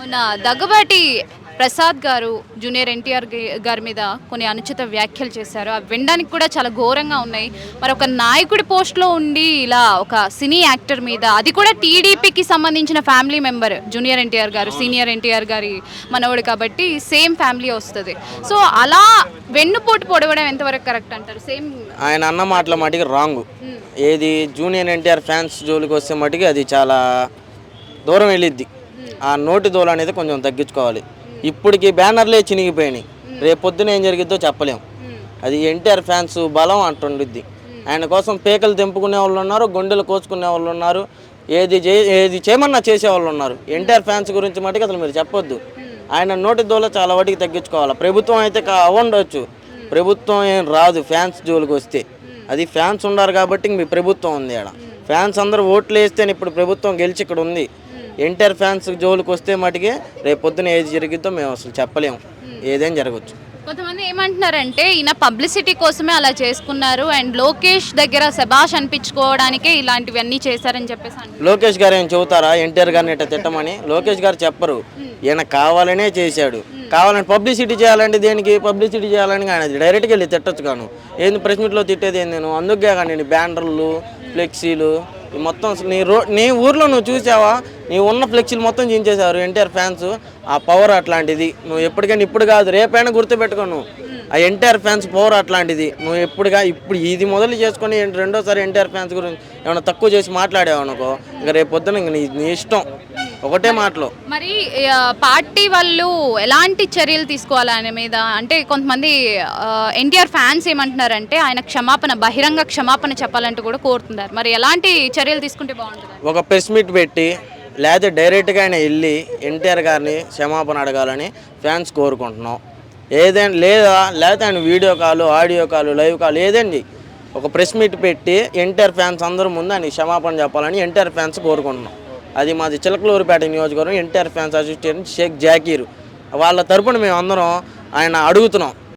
మొన్న దగ్గుబాటి ప్రసాద్ గారు జూనియర్ ఎన్టీఆర్ గారి మీద కొన్ని అనుచిత వ్యాఖ్యలు చేశారు. అవి వినడానికి కూడా చాలా ఘోరంగా ఉన్నాయి. మరి ఒక నాయకుడి పోస్ట్లో ఉండి ఇలా ఒక సినీ యాక్టర్ మీద, అది కూడా టీడీపీకి సంబంధించిన ఫ్యామిలీ మెంబర్ జూనియర్ ఎన్టీఆర్ గారు, సీనియర్ ఎన్టీఆర్ గారి మనవడు కాబట్టి సేమ్ ఫ్యామిలీ వస్తుంది. సో అలా వెన్నుపోటు పొడవడం ఎంతవరకు కరెక్ట్ అంటారు? సేమ్ ఆయన అన్న మాటల మటుకి రాంగ్. ఏది జూనియర్ ఎన్టీఆర్ ఫ్యాన్స్ జోలికి వస్తే మటుకి అది చాలా దూరం వెళ్ళిద్ది. ఆ నోటి దూల అనేది కొంచెం తగ్గించుకోవాలి. ఇప్పటికి బ్యానర్లే చినిగిపోయినాయి. రేపు పొద్దున ఏం జరిగిద్దో చెప్పలేం. అది ఎన్టీఆర్ ఫ్యాన్స్ బలం అంటుండిద్ది. ఆయన కోసం పేకలు తెంపుకునే వాళ్ళు ఉన్నారు, గుండెలు కోసుకునే వాళ్ళు ఉన్నారు, ఏది చేయమన్నా చేసేవాళ్ళు ఉన్నారు. ఎన్టీఆర్ ఫ్యాన్స్ గురించి మటుకు అసలు మీరు చెప్పొద్దు. ఆయన నోటి దూల చాలా వాటికి తగ్గించుకోవాలి. ప్రభుత్వం అయితే అవ్వండొచ్చు, ప్రభుత్వం ఏం రాదు ఫ్యాన్స్ జోలికి వస్తే. అది ఫ్యాన్స్ ఉన్నారు కాబట్టి మీ ప్రభుత్వం ఉంది. ఆడ ఫ్యాన్స్ అందరూ ఓట్లు వేస్తేనే ఇప్పుడు ప్రభుత్వం గెలిచి ఇక్కడ ఉంది. ఎన్టీఆర్ ఫ్యాన్స్ జోలికి వస్తే మటుకే రేపు పొద్దున ఏది జరిగిద్దో మేము అసలు చెప్పలేము. ఏదైనా జరగచ్చు. కొంతమంది ఏమంటున్నారంటే ఈయన పబ్లిసిటీ కోసమే అలా చేసుకున్నారు అండ్ లోకేష్ దగ్గర శబాష్ అనిపించుకోవడానికే ఇలాంటివన్నీ చేశారని చెప్పేసి అంటారు. లోకేష్ గారు ఏం చెబుతారా ఎన్టీఆర్ గారిని ఇట్లా తిట్టమని? లోకేష్ గారు చెప్పరు. ఈయన కావాలనే చేశాడు. కావాలని పబ్లిసిటీ చేయాలంటే దేనికి పబ్లిసిటీ చేయాలని ఆయన డైరెక్ట్గా వెళ్ళి తిట్టచ్చు. కాను ఏంది ప్రెస్ మీట్లో తిట్టేది ఏంది? నేను అందుకే కానీ బ్యానర్లు, ఫ్లెక్సీలు మొత్తం నీ ఊర్లో నువ్వు చూసావా? నీ ఉన్న ఫ్లెక్సీలు మొత్తం చించేశారు ఎన్టీఆర్ ఫ్యాన్స్. ఆ పవర్ అట్లాంటిది. నువ్వు ఎప్పటికైనా ఇప్పుడు కాదు రేపైనా గుర్తుపెట్టుకో. నువ్వు ఆ ఎన్టీఆర్ ఫ్యాన్స్ పవర్ అట్లాంటిది. నువ్వు ఇప్పుడు ఇది మొదలు చేసుకొని రెండోసారి ఎన్టీఆర్ ఫ్యాన్స్ గురించి ఏమైనా తక్కువ చేసి మాట్లాడావు అనుకో, ఇంకా రేపు పొద్దున ఇంక నీ ఇష్టం. ఒకటే మాటలో మరి పార్టీ వాళ్ళు ఎలాంటి చర్యలు తీసుకోవాలి ఆయన మీద? అంటే కొంతమంది ఎన్టీఆర్ ఫ్యాన్స్ ఏమంటున్నారంటే ఆయన బహిరంగ క్షమాపణ చెప్పాలంటూ కూడా కోరుతున్నారు. మరి ఎలాంటి చర్యలు తీసుకుంటే బాగుంటుంది? ఒక ప్రెస్ మీట్ పెట్టి లేకపోతే డైరెక్ట్గా ఆయన వెళ్ళి ఎన్టీఆర్ గారిని క్షమాపణ అడగాలని ఫ్యాన్స్ కోరుకుంటున్నాం. ఏదైనా లేకపోతే ఆయన video call, audio call, live call ఏదండి ఒక ప్రెస్ మీట్ పెట్టి ఎన్టీఆర్ ఫ్యాన్స్ అందరూ ముందు ఆయన క్షమాపణ చెప్పాలని ఎన్టీఆర్ ఫ్యాన్స్ కోరుకుంటున్నాం. అది మాది చిలకలూరుపేట నియోజకవర్గం ఎన్టీఆర్ ఫ్యాన్స్ అసోసియేషన్ షేక్ జాకీర్ వాళ్ళ తరపున మేము అందరం ఆయన అడుగుతున్నాం.